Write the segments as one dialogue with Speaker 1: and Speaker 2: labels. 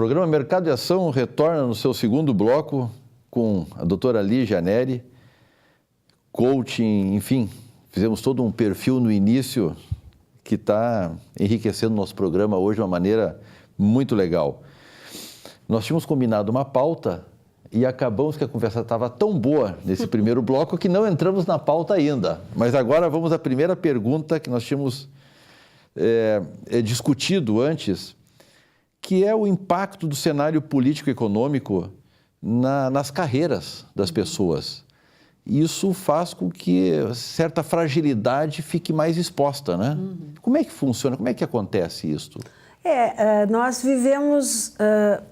Speaker 1: Programa Mercado e Ação retorna no seu segundo bloco com a doutora Lígia Neri, coaching, enfim, fizemos todo um perfil no início que está enriquecendo o nosso programa hoje de uma maneira muito legal. Nós tínhamos combinado uma pauta e acabamos que a conversa estava tão boa nesse primeiro bloco que não entramos na pauta ainda. Mas agora vamos à primeira pergunta que nós tínhamos discutido antes, que é o impacto do cenário político-econômico nas carreiras das pessoas. Isso faz com que certa fragilidade fique mais exposta, né? Como é que funciona? Como é que acontece isso?
Speaker 2: Nós vivemos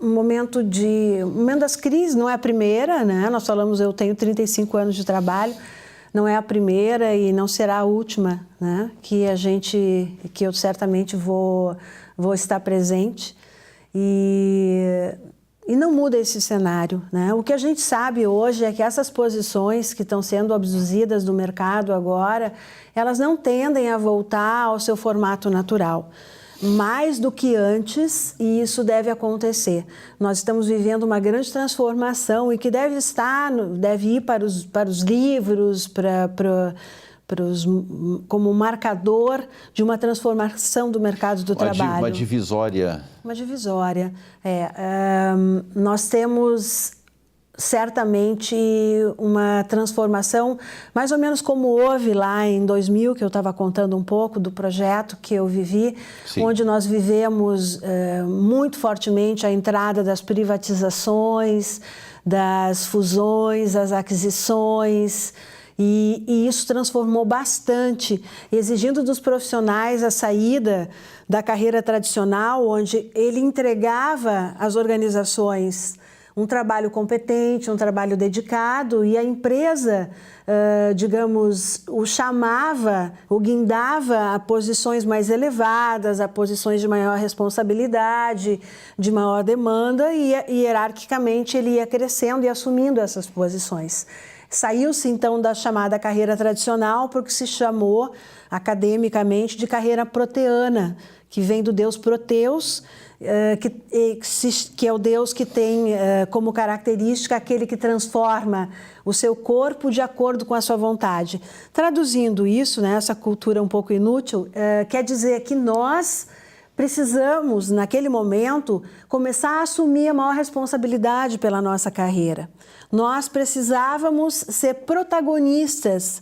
Speaker 2: um momento das crises, não é a primeira, né? Nós falamos, eu tenho 35 anos de trabalho, não é a primeira e não será a última, né? Que eu certamente vou estar presente. E não muda esse cenário, né? O que a gente sabe hoje é que essas posições que estão sendo abduzidas do mercado agora, elas não tendem a voltar ao seu formato natural. Mais do que antes, e isso deve acontecer. Nós estamos vivendo uma grande transformação e que deve ir para os livros, como marcador de uma transformação do mercado do trabalho.
Speaker 1: Uma divisória.
Speaker 2: Uma divisória. Nós temos certamente uma transformação, mais ou menos como houve lá em 2000, que eu estava contando um pouco do projeto que eu vivi,
Speaker 1: sim,
Speaker 2: onde nós vivemos muito fortemente a entrada das privatizações, das fusões, das aquisições. E isso transformou bastante, exigindo dos profissionais a saída da carreira tradicional, onde ele entregava às organizações um trabalho competente, um trabalho dedicado, e a empresa, o chamava, o guindava a posições mais elevadas, a posições de maior responsabilidade, de maior demanda, e hierarquicamente ele ia crescendo e assumindo essas posições. Saiu-se, então, da chamada carreira tradicional, porque se chamou, academicamente, de carreira proteana, que vem do deus Proteus, que é o deus que tem como característica aquele que transforma o seu corpo de acordo com a sua vontade. Traduzindo isso, né, essa cultura um pouco inútil, quer dizer que nós precisamos, naquele momento, começar a assumir a maior responsabilidade pela nossa carreira. Nós precisávamos ser protagonistas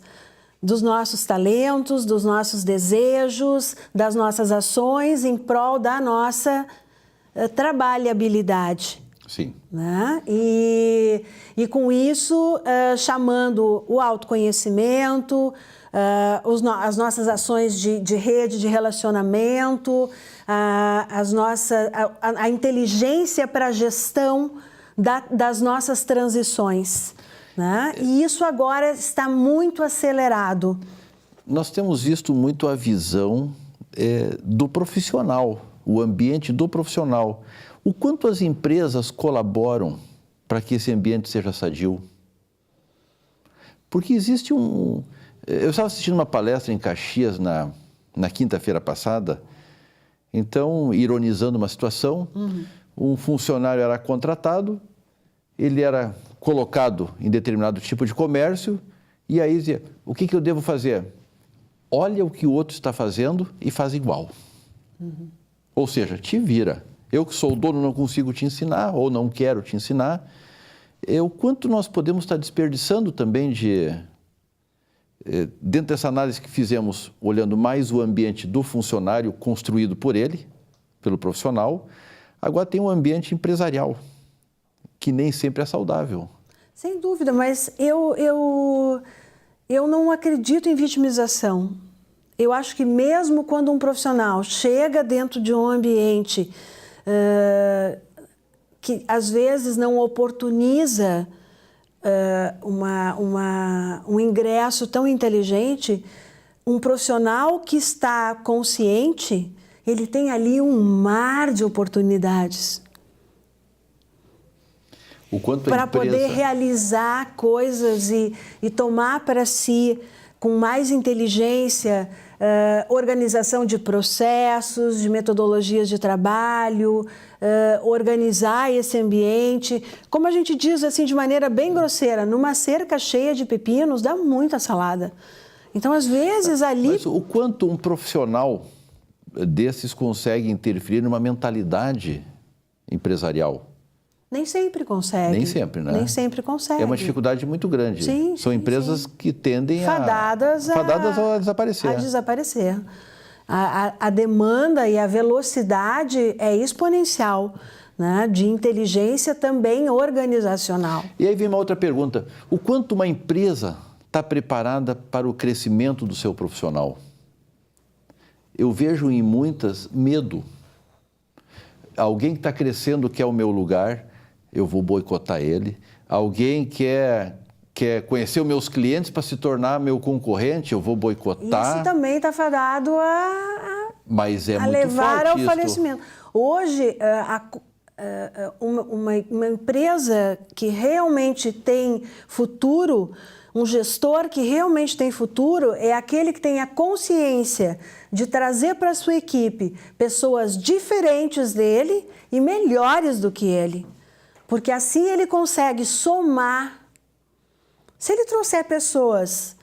Speaker 2: dos nossos talentos, dos nossos desejos, das nossas ações em prol da nossa trabalhabilidade.
Speaker 1: Sim.
Speaker 2: Né? E com isso, chamando o autoconhecimento, as nossas ações de rede, de relacionamento, a inteligência para a gestão das nossas transições. Né? E isso agora está muito acelerado.
Speaker 1: Nós temos visto muito a visão do profissional, o ambiente do profissional. O quanto as empresas colaboram para que esse ambiente seja sadio? Porque existe Eu estava assistindo uma palestra em Caxias na quinta-feira passada, então, ironizando uma situação, um funcionário era contratado, ele era colocado em determinado tipo de comércio, e aí dizia, o que eu devo fazer? Olha o que o outro está fazendo e faz igual. Ou seja, te vira. Eu que sou o dono não consigo te ensinar, ou não quero te ensinar. O quanto nós podemos estar desperdiçando também dentro dessa análise que fizemos, olhando mais o ambiente do funcionário construído por ele, pelo profissional, agora tem um ambiente empresarial, que nem sempre é saudável.
Speaker 2: Sem dúvida, mas eu não acredito em vitimização. Eu acho que mesmo quando um profissional chega dentro de um ambiente que às vezes não oportuniza um ingresso tão inteligente, um profissional que está consciente, ele tem ali um mar de oportunidades para poder realizar coisas e tomar para si com mais inteligência organização de processos, de metodologias de trabalho, organizar esse ambiente. Como a gente diz assim de maneira bem grosseira, numa cerca cheia de pepinos dá muita salada. Então, às vezes, ali...
Speaker 1: Mas o quanto um profissional desses consegue interferir numa mentalidade empresarial?
Speaker 2: Nem sempre consegue.
Speaker 1: Nem sempre, né?
Speaker 2: Nem sempre consegue.
Speaker 1: É uma dificuldade muito grande.
Speaker 2: Sim,
Speaker 1: São empresas que tendem
Speaker 2: fadadas
Speaker 1: a desaparecer.
Speaker 2: A desaparecer. A demanda e a velocidade é exponencial, né? De inteligência também organizacional.
Speaker 1: E aí vem uma outra pergunta. O quanto uma empresa está preparada para o crescimento do seu profissional? Eu vejo em muitas medo. Alguém que está crescendo quer o meu lugar, eu vou boicotar ele. Alguém quer conhecer os meus clientes para se tornar meu concorrente, eu vou boicotar.
Speaker 2: Isso também está fadado
Speaker 1: Mas é
Speaker 2: a
Speaker 1: muito
Speaker 2: levar
Speaker 1: forte
Speaker 2: ao
Speaker 1: isso.
Speaker 2: falecimento. Hoje, uma empresa que realmente tem futuro, um gestor que realmente tem futuro, é aquele que tem a consciência de trazer para a sua equipe pessoas diferentes dele e melhores do que ele. Porque assim ele consegue somar. Se ele trouxer pessoas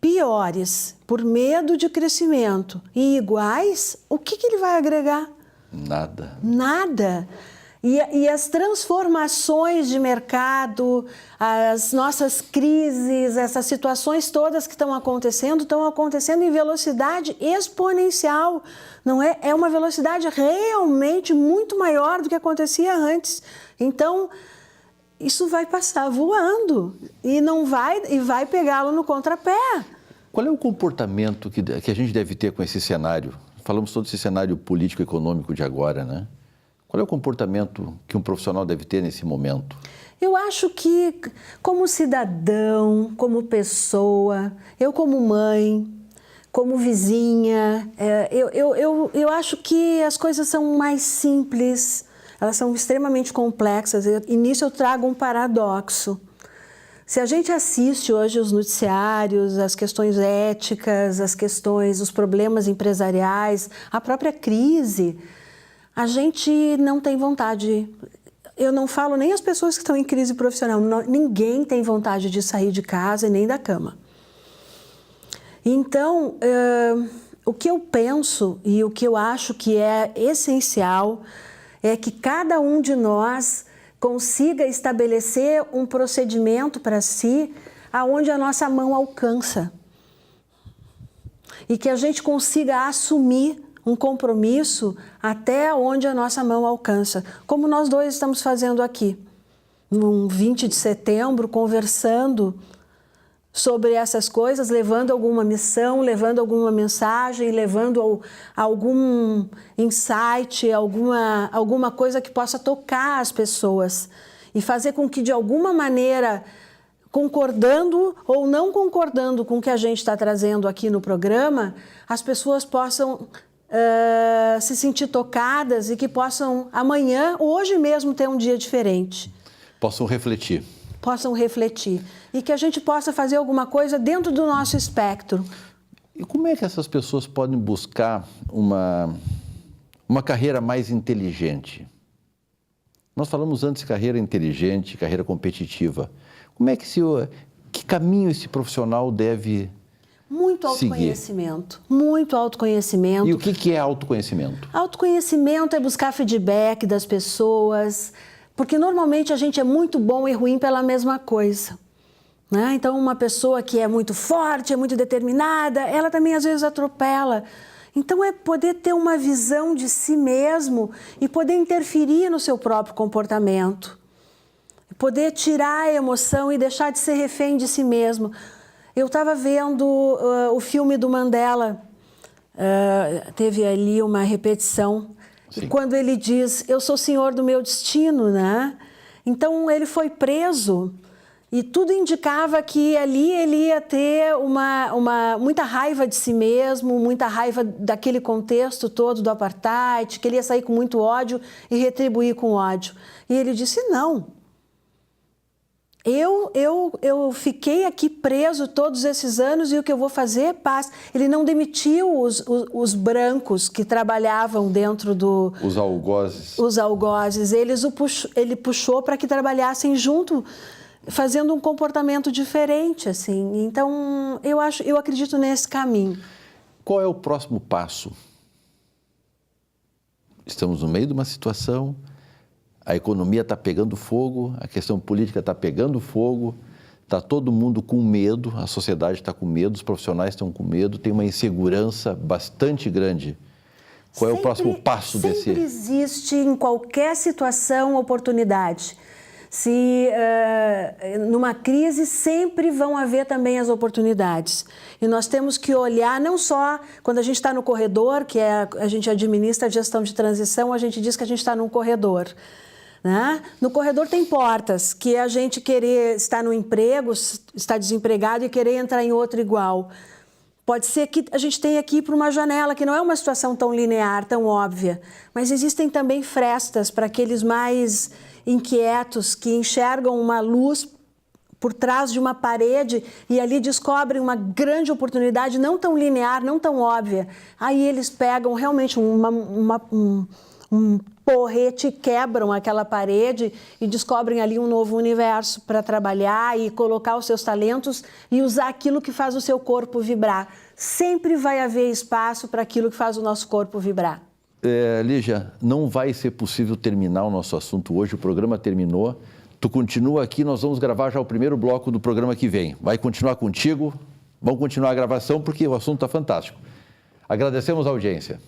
Speaker 2: piores por medo de crescimento e iguais, o que ele vai agregar?
Speaker 1: Nada.
Speaker 2: Nada. E as transformações de mercado, as nossas crises, essas situações todas que estão acontecendo em velocidade exponencial. Não é? É uma velocidade realmente muito maior do que acontecia antes. Então, isso vai passar voando e vai pegá-lo no contrapé.
Speaker 1: Qual é o comportamento que a gente deve ter com esse cenário? Falamos todo esse cenário político-econômico de agora, né? Qual é o comportamento que um profissional deve ter nesse momento?
Speaker 2: Eu acho que, como cidadão, como pessoa, eu como mãe, como vizinha, eu acho que as coisas são mais simples, elas são extremamente complexas, e nisso eu trago um paradoxo. Se a gente assiste hoje os noticiários, as questões éticas, os problemas empresariais, a própria crise, a gente não tem vontade. Eu não falo nem as pessoas que estão em crise profissional, ninguém tem vontade de sair de casa e nem da cama. Então, o que eu penso e o que eu acho que é essencial é que cada um de nós consiga estabelecer um procedimento para si aonde a nossa mão alcança. E que a gente consiga assumir um compromisso até onde a nossa mão alcança, como nós dois estamos fazendo aqui, no 20 de setembro, conversando sobre essas coisas, levando alguma missão, levando alguma mensagem, levando algum insight, alguma coisa que possa tocar as pessoas e fazer com que, de alguma maneira, concordando ou não concordando com o que a gente está trazendo aqui no programa, as pessoas possam se sentir tocadas e que possam amanhã, hoje mesmo, ter um dia diferente.
Speaker 1: Possam refletir.
Speaker 2: Possam refletir. E que a gente possa fazer alguma coisa dentro do nosso espectro.
Speaker 1: E como é que essas pessoas podem buscar uma carreira mais inteligente? Nós falamos antes de carreira inteligente, carreira competitiva. Como é que caminho esse profissional deve
Speaker 2: Muito autoconhecimento, muito autoconhecimento.
Speaker 1: E o que é autoconhecimento?
Speaker 2: Autoconhecimento é buscar feedback das pessoas, porque normalmente a gente é muito bom e ruim pela mesma coisa, né? Então, uma pessoa que é muito forte, é muito determinada, ela também às vezes atropela. Então, é poder ter uma visão de si mesmo e poder interferir no seu próprio comportamento. Poder tirar a emoção e deixar de ser refém de si mesmo. Eu estava vendo o filme do Mandela, teve ali uma repetição, e quando ele diz, eu sou senhor do meu destino, né? Então, ele foi preso e tudo indicava que ali ele ia ter muita raiva de si mesmo, muita raiva daquele contexto todo do apartheid, que ele ia sair com muito ódio e retribuir com ódio. E ele disse, não. Eu fiquei aqui preso todos esses anos e o que eu vou fazer é paz. Ele não demitiu os brancos que trabalhavam dentro do...
Speaker 1: Os algozes.
Speaker 2: Os algozes. Ele puxou para que trabalhassem junto, fazendo um comportamento diferente, assim. Então, eu acredito nesse caminho.
Speaker 1: Qual é o próximo passo? Estamos no meio de uma situação... A economia está pegando fogo, a questão política está pegando fogo, está todo mundo com medo, a sociedade está com medo, os profissionais estão com medo, tem uma insegurança bastante grande. Qual é o próximo passo desse?
Speaker 2: Sempre existe em qualquer situação oportunidade. Numa crise sempre vão haver também as oportunidades. E nós temos que olhar não só quando a gente está no corredor, que a gente administra a gestão de transição, a gente diz que a gente está num corredor. Né? No corredor tem portas, que a gente querer estar no emprego, estar desempregado e querer entrar em outro igual. Pode ser que a gente tenha que ir para uma janela, que não é uma situação tão linear, tão óbvia, mas existem também frestas para aqueles mais inquietos que enxergam uma luz por trás de uma parede e ali descobrem uma grande oportunidade, não tão linear, não tão óbvia. Aí eles pegam realmente um porrete, quebram aquela parede e descobrem ali um novo universo para trabalhar e colocar os seus talentos e usar aquilo que faz o seu corpo vibrar. Sempre vai haver espaço para aquilo que faz o nosso corpo vibrar.
Speaker 1: Lígia, não vai ser possível terminar o nosso assunto hoje, o programa terminou. Tu continua aqui, nós vamos gravar já o primeiro bloco do programa que vem. Vai continuar contigo, vamos continuar a gravação porque o assunto está fantástico. Agradecemos a audiência.